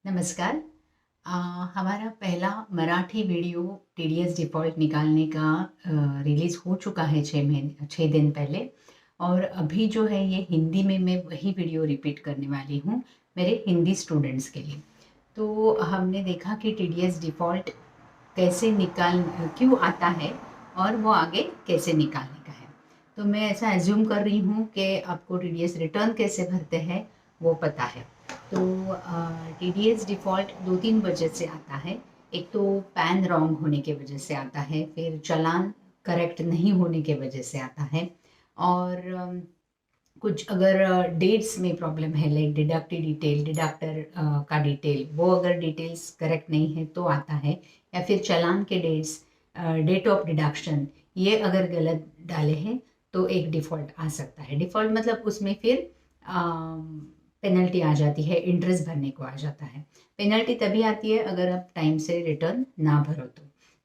नमस्कार। अ, हमारा पहला मराठी वीडियो टीडीएस डिफ़ॉल्ट निकालने का रिलीज़ हो चुका है 6 दिन पहले। और अभी जो है ये हिंदी में मैं वही वीडियो रिपीट करने वाली हूँ मेरे हिंदी स्टूडेंट्स के लिए। तो हमने देखा कि टीडीएस डिफ़ॉल्ट कैसे क्यों आता है और वो आगे कैसे निकालने का है। तो मैं ऐसा एज्यूम कर रही हूँ कि आपको टीडीएस रिटर्न कैसे भरते हैं वो पता है। तो टीडीएस डिफ़ॉल्ट 2-3 वजह से आता है। एक तो पैन रॉन्ग होने की वजह से आता है, फिर चालान करेक्ट नहीं होने की वजह से आता है, और कुछ अगर डेट्स में प्रॉब्लम है, लाइक डिडक्टर का डिटेल, वो अगर डिटेल्स करेक्ट नहीं है तो आता है। या फिर चालान के डेट्स, डेट ऑफ डिडक्शन, ये अगर गलत डाले हैं तो एक डिफ़ॉल्ट आ सकता है। डिफ़ॉल्ट मतलब उसमें फिर पेनल्टी आ जाती है, इंटरेस्ट भरने को आ जाता है। पेनल्टी तभी आती है अगर आप टाइम से रिटर्न ना भरो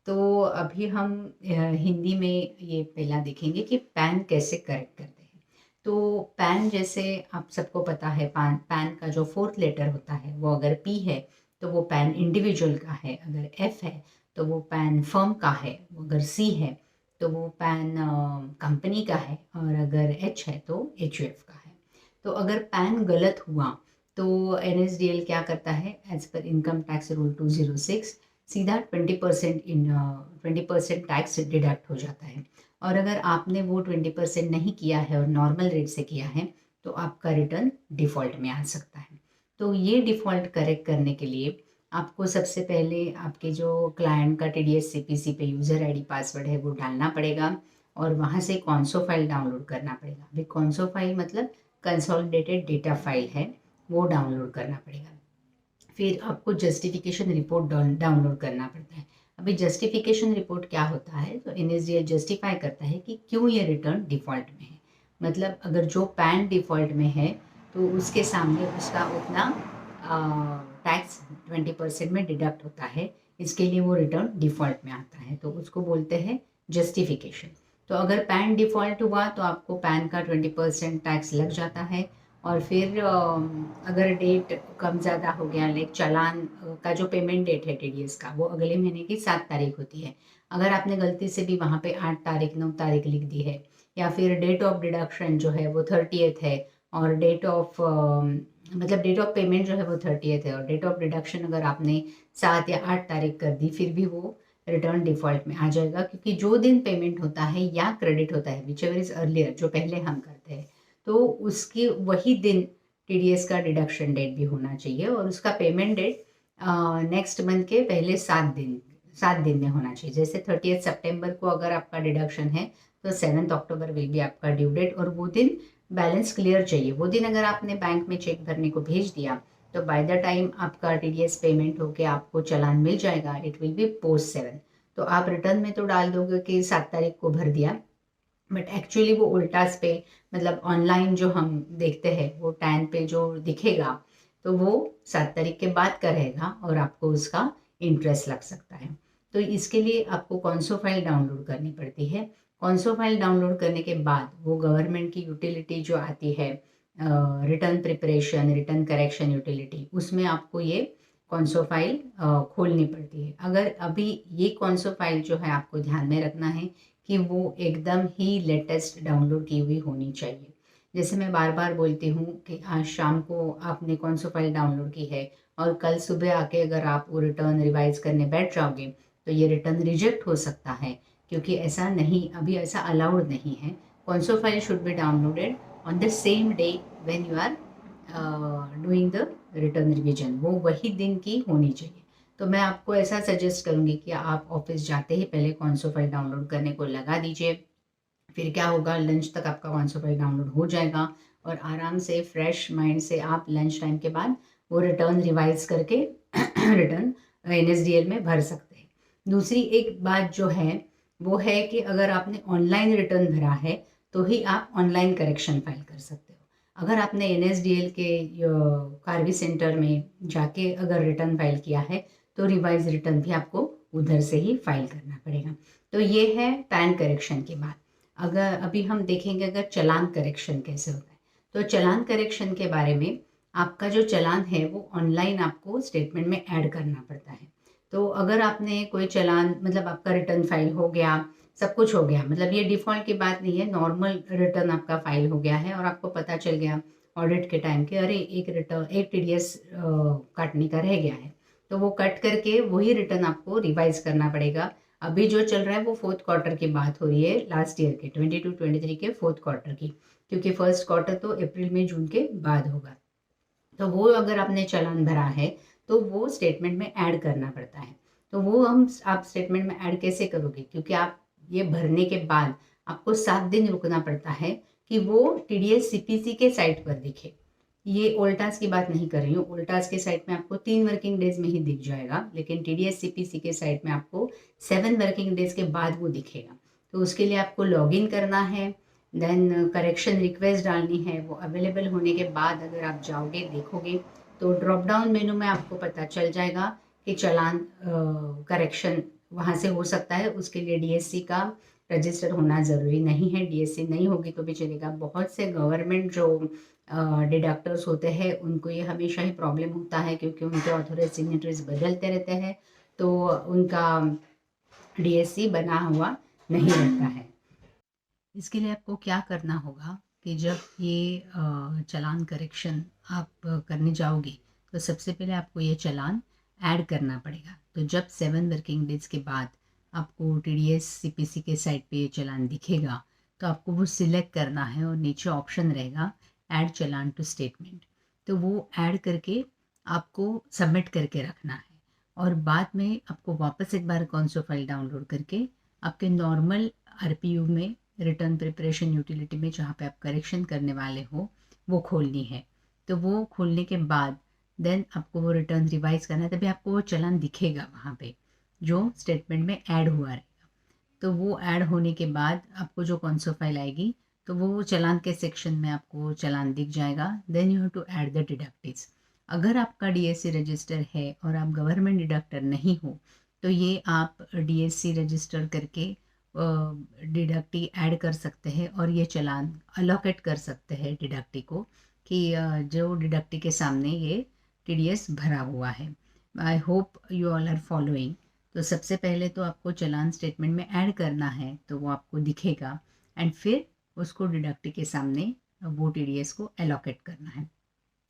तो अभी हम हिंदी में ये पहला देखेंगे कि पैन कैसे करेक्ट करते हैं। तो पैन, जैसे आप सबको पता है, पैन का जो फोर्थ लेटर होता है वो अगर पी है तो वो पैन इंडिविजुअल का है, अगर एफ है तो वो पैन फर्म का है, अगर सी है तो वो पैन कंपनी का है, और अगर एच है तो एच का है। तो अगर पैन गलत हुआ तो एनएसडीएल क्या करता है, as per income tax rule 206, सीधा 20% टैक्स डिडक्ट हो जाता है। और अगर आपने वो 20% नहीं किया है और नॉर्मल रेट से किया है तो आपका रिटर्न डिफ़ॉल्ट में आ सकता है। तो ये डिफ़ॉल्ट करेक्ट करने के लिए आपको सबसे पहले आपके जो क्लाइंट का टीडीएस सीपीसी पे यूज़र आईडी पासवर्ड है वो डालना पड़ेगा, और वहाँ से कॉन्सो फाइल डाउनलोड करना पड़ेगा। अभी कॉन्सो फाइल मतलब कंसोलिडेटेड डेटा फाइल है, वो डाउनलोड करना पड़ेगा। फिर आपको जस्टिफिकेशन रिपोर्ट डाउनलोड करना पड़ता है। अभी जस्टिफिकेशन रिपोर्ट क्या होता है, तो एनएसडीएल जस्टिफाई करता है कि क्यों ये रिटर्न डिफ़ॉल्ट में है। मतलब अगर जो पैन डिफ़ॉल्ट में है तो उसके सामने उसका उतना टैक्स 20% में डिडक्ट होता है, इसके लिए वो रिटर्न डिफ़ॉल्ट में आता है, तो उसको बोलते हैं जस्टिफिकेशन। तो अगर पैन डिफ़ॉल्ट हुआ तो आपको पैन का 20% टैक्स लग जाता है। और फिर अगर डेट कम ज़्यादा हो गया, लाइक चालान का जो पेमेंट डेट है टीडीएस का वो अगले महीने की 7 तारीख होती है। अगर आपने गलती से भी वहाँ पे 8 तारीख 9 तारीख लिख दी है, या फिर डेट ऑफ डिडक्शन जो है वो 30th है, और डेट ऑफ पेमेंट जो है वो 30th है, और डेट ऑफ डिडक्शन अगर आपने 7 या 8 तारीख कर दी, फिर भी वो रिटर्न डिफ़ॉल्ट में आ जाएगा, क्योंकि जो दिन पेमेंट होता है या क्रेडिट होता है, विच एवर इज़ अर्लियर, जो पहले हम करते हैं, तो उसकी वही दिन टीडीएस का डिडक्शन डेट भी होना चाहिए, और उसका पेमेंट डेट नेक्स्ट मंथ के पहले 7 दिन में होना चाहिए। जैसे 30 सितंबर को अगर आपका डिडक्शन है तो 7 अक्टूबर विल भी आपका ड्यू डेट, और वो दिन बैलेंस क्लियर चाहिए। वो दिन अगर आपने बैंक में चेक भरने को भेज दिया तो बाय द टाइम आपका टीडीएस पेमेंट होके आपको चालान मिल जाएगा, इट विल बी पोस्ट 7। तो आप रिटर्न में तो डाल दोगे कि 7 तारीख को भर दिया, बट एक्चुअली वो उल्टा पे, मतलब ऑनलाइन जो हम देखते हैं वो टैन पे जो दिखेगा तो वो 7 तारीख के बाद का रहेगा, और आपको उसका इंटरेस्ट लग सकता है। तो इसके लिए आपको कॉन्सो फाइल डाउनलोड करनी पड़ती है। कॉन्सो फाइल डाउनलोड करने के बाद वो गवर्नमेंट की यूटिलिटी जो आती है, return preparation, return correction utility, उसमें आपको ये कॉन्सो फाइल खोलनी पड़ती है। अगर अभी ये कॉन्सो फाइल जो है आपको ध्यान में रखना है कि वो एकदम ही लेटेस्ट डाउनलोड की हुई होनी चाहिए। जैसे मैं बार बार बोलती हूँ कि आज शाम को आपने कौन सा फाइल डाउनलोड की है और कल सुबह आके अगर आप वो रिटर्न रिवाइज करने बैठ जाओगे तो ये रिटर्न रिजेक्ट हो सकता है, क्योंकि ऐसा नहीं, अभी ऐसा अलाउड नहीं है। कौन सा file should be downloaded on the same day when you are doing the return revision, वो वही दिन की होनी चाहिए। तो मैं आपको ऐसा सजेस्ट करूँगी कि आप ऑफिस जाते ही पहले कॉन्सो फाइल डाउनलोड करने को लगा दीजिए। फिर क्या होगा, लंच तक आपका कॉन्सो फाइल डाउनलोड हो जाएगा, और आराम से फ्रेश माइंड से आप लंच टाइम के बाद वो रिटर्न रिवाइज करके रिटर्न एनएसडीएल में भर सकते हैं। दूसरी एक बात जो है वो है कि अगर आपने ऑनलाइन रिटर्न भरा है तो ही आप ऑनलाइन करेक्शन फाइल कर सकते हो। अगर आपने एनएसडीएल के कार्वी सेंटर में जाके अगर रिटर्न फाइल किया है तो रिवाइज रिटर्न भी आपको उधर से ही फाइल करना पड़ेगा। तो ये है पैन करेक्शन के बाद। अगर अभी हम देखेंगे अगर चालान करेक्शन कैसे होता है, तो चालान करेक्शन के बारे में आपका जो चालान है वो ऑनलाइन आपको स्टेटमेंट में ऐड करना पड़ता है। तो अगर आपने कोई चालान मतलब आपका रिटर्न फाइल हो गया, सब कुछ हो गया, मतलब ये डिफ़ॉल्ट की बात नहीं है, नॉर्मल रिटर्न आपका फाइल हो गया है और आपको पता चल गया ऑडिट के टाइम कि अरे एक टीडीएस काटने का रह गया है, तो वो कट करके वही रिटर्न आपको रिवाइज़ करना पड़ेगा। अभी जो चल रहा है वो 4th क्वार्टर की बात हो रही है, लास्ट ईयर के 22-23 के 4th क्वार्टर की, क्योंकि 1st क्वार्टर तो अप्रैल मई जून के बाद होगा। तो वो अगर आपने चालान भरा है तो वो स्टेटमेंट में ऐड करना पड़ता है। तो वो आप स्टेटमेंट में ऐड कैसे करोगे, क्योंकि आप ये भरने के बाद आपको 7 दिन रुकना पड़ता है कि वो टीडीएस सीपीसी के साइट पर दिखे। ये ओल्टास की बात नहीं कर रही हूँ, ओल्टास के साइट में आपको 3 वर्किंग डेज में ही दिख जाएगा, लेकिन टीडीएस सीपीसी के साइट में आपको 7 वर्किंग डेज के बाद वो दिखेगा। तो उसके लिए आपको लॉगिन करना है, देन करेक्शन रिक्वेस्ट डालनी है। वो अवेलेबल होने के बाद अगर आप जाओगे देखोगे तो ड्रॉप डाउन मेनू में आपको पता चल जाएगा कि चालान करेक्शन वहाँ से हो सकता है। उसके लिए डीएससी का रजिस्टर होना ज़रूरी नहीं है, डीएससी नहीं होगी तो भी चलेगा। बहुत से गवर्नमेंट जो डिडक्टर्स होते हैं उनको ये हमेशा ही प्रॉब्लम होता है, क्योंकि उनके ऑथोराइज सिग्नेटरीज बदलते रहते हैं, तो उनका डीएससी बना हुआ नहीं रहता है। इसके लिए आपको क्या करना होगा कि जब ये चालान करेक्शन आप करने जाओगे तो सबसे पहले आपको ये चालान ऐड करना पड़ेगा। तो जब 7 वर्किंग डेज के बाद आपको टीडीएस सीपीसी के साइट पे ये चालान दिखेगा तो आपको वो सिलेक्ट करना है और नीचे ऑप्शन रहेगा ऐड चालान टू स्टेटमेंट। तो वो ऐड करके आपको सबमिट करके रखना है और बाद में आपको वापस एक बार कॉन्सो फाइल डाउनलोड करके आपके नॉर्मल आरपीयू में रिटर्न प्रिपरेशन यूटिलिटी में जहाँ पे आप करेक्शन करने वाले हो वो खोलनी है। तो वो खोलने के बाद देन आपको वो रिटर्न रिवाइज करना है, तभी आपको वो चालान दिखेगा वहाँ पे जो स्टेटमेंट में ऐड हुआ रहेगा। तो वो ऐड होने के बाद आपको जो कॉन्सो फाइल आएगी तो वो चालान के सेक्शन में आपको चालान दिख जाएगा। Then you have to add the deductives. अगर आपका डीएससी रजिस्टर है और आप गवर्नमेंट डिडक्टर नहीं हो तो ये आप डीएससी रजिस्टर करके डिडक्टी ऐड कर सकते हैं और ये चालान अलोकेट कर सकते हैं डिडक्टी को कि जो डिडक्टी के सामने ये टीडीएस भरा हुआ है। I hope you all are following. तो सबसे पहले तो आपको चालान स्टेटमेंट में ऐड करना है तो वो आपको दिखेगा एंड फिर उसको डिडक्टी के सामने वो टीडीएस को एलोकेट करना है।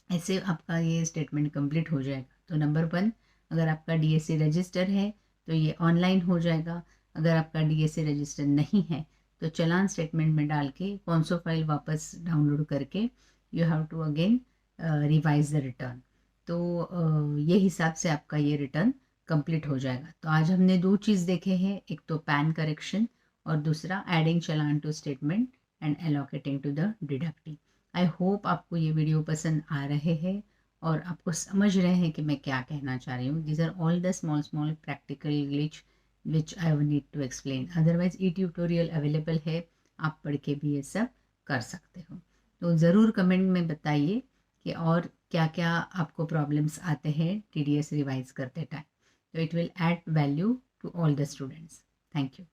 ऐसे आपका ये स्टेटमेंट कंप्लीट हो जाएगा। तो नंबर 1, अगर आपका डीएससी रजिस्टर है तो ये ऑनलाइन हो जाएगा। अगर आपका डीएससी रजिस्टर नहीं है तो चालान स्टेटमेंट में डाल के कॉन्सो फाइल वापस डाउनलोड करके you have to again revise the return. तो ये हिसाब से आपका ये रिटर्न कंप्लीट हो जाएगा। तो आज हमने 2 चीज़ देखे हैं, एक तो पैन करेक्शन और दूसरा adding challan to statement and allocating to the deductee. I hope आपको ये वीडियो पसंद आ रहे हैं और आपको समझ रहे हैं कि मैं क्या कहना चाह रही हूँ। These are all the small small practical glitch which I need to explain. Otherwise e tutorial available है, आप पढ़ के भी ये सब कर सकते हो। तो ज़रूर कमेंट में बताइए कि और क्या क्या आपको प्रॉब्लम्स आते हैं टीडीएस रिवाइज करते टाइम। तो it will add value to all the students. Thank you.